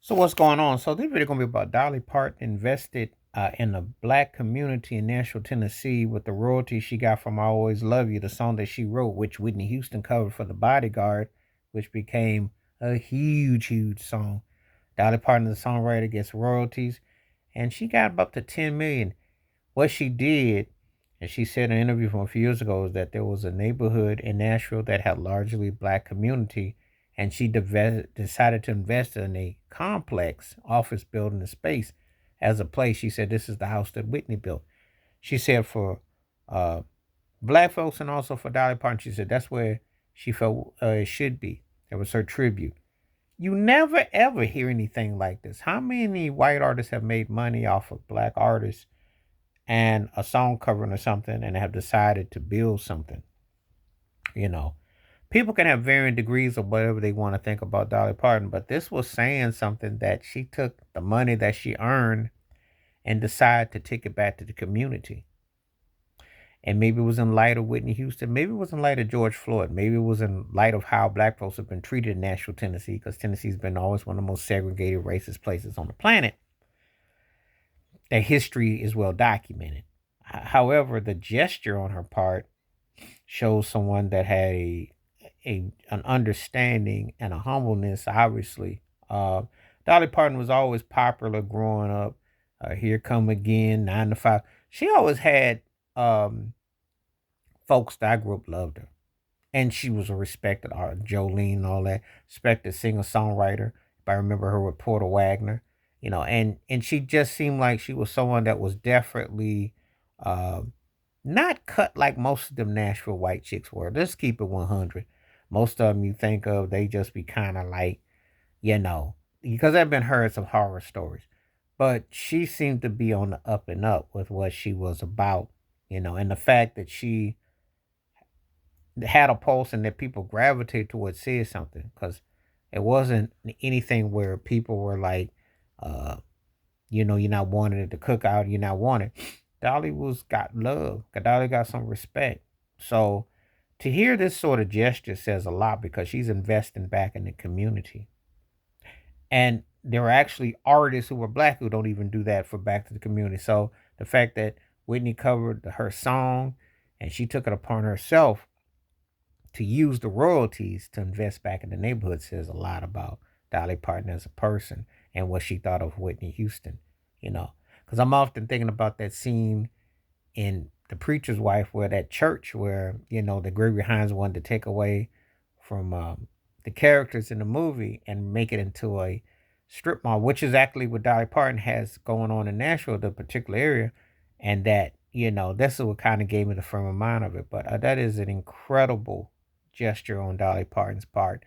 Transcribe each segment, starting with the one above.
So what's going on? So this video gonna be about Dolly Parton invested in the black community in Nashville, Tennessee, with the royalties she got from "I Always Love You," the song that she wrote, which Whitney Houston covered for The Bodyguard, which became a huge song. Dolly Parton, the songwriter, gets royalties, and she got up to 10 million. What she did, and she said in an interview from a few years ago, is that there was a neighborhood in Nashville that had largely black community, and she decided to invest in a complex office building and space as a place. She said this is the house that Whitney built. She said for uh, black folks and also for Dolly Parton, she said that's where she felt it should be. That was her tribute. You never ever hear anything like this. How many white artists have made money off of black artists and a song covering or something and have decided to build something? You know, people can have varying degrees of whatever they want to think about Dolly Parton, but this was saying something that she took the money that she earned and decided to take it back to the community. And maybe it was in light of Whitney Houston. Maybe it was in light of George Floyd. Maybe it was in light of how black folks have been treated in Nashville, Tennessee, because Tennessee's been always one of the most segregated, racist places on the planet. That history is well documented. However, the gesture on her part shows someone that had an understanding and a humbleness. Obviously, Dolly Parton was always popular growing up. Here Come Again, 9 to 5. She always had folks that I grew up loved her, and she was a respected artist. Jolene and all that, respected singer songwriter. If I remember her with Porter Wagner, and she just seemed like she was someone that was definitely uh, not cut like most of them Nashville white chicks were. Let's keep it 100. Most of them you think of, they just be kind of like, because I've been heard some horror stories. But she seemed to be on the up and up with what she was about, and the fact that she had a pulse and that people gravitate towards said something, because it wasn't anything where people were like, uh, you're not wanted at the cookout, you're not wanted. Dolly got love. Dolly got some respect. So to hear this sort of gesture says a lot because she's investing back in the community. And there are actually artists who are black who don't even do that for back to the community. So the fact that Whitney covered her song and she took it upon herself to use the royalties to invest back in the neighborhood says a lot about Dolly Parton as a person and what she thought of Whitney Houston, Because I'm often thinking about that scene in The Preacher's Wife, where that church where, the Gregory Hines wanted to take away from the characters in the movie and make it into a strip mall, which is actually what Dolly Parton has going on in Nashville, the particular area. And that, this is what kind of gave me the frame of mind of it. But that is an incredible gesture on Dolly Parton's part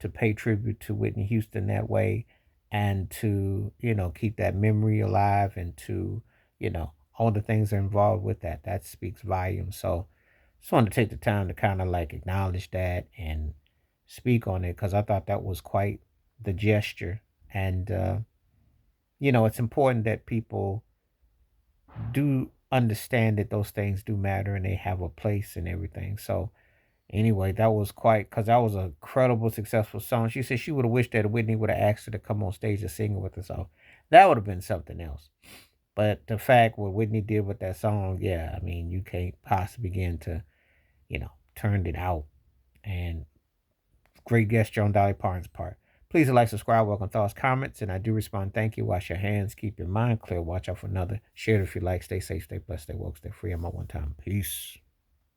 to pay tribute to Whitney Houston that way and to, keep that memory alive and to, all the things that are involved with that. That speaks volumes. So just wanted to take the time to kind of like acknowledge that and speak on it because I thought that was quite the gesture. And, it's important that people do understand that those things do matter and they have a place and everything. So, anyway, that was quite because that was a credible, successful song. She said she would have wished that Whitney would have asked her to come on stage and sing it with her. So that would have been something else. But the fact what Whitney did with that song, yeah, I mean, you can't possibly begin to, turn it out. And great gesture on Dolly Parton's part. Please like, subscribe, welcome thoughts, comments, and I do respond. Thank you. Wash your hands, keep your mind clear, watch out for another. Share it if you like. Stay safe, stay blessed, stay woke, stay free. I'm at one time. Peace.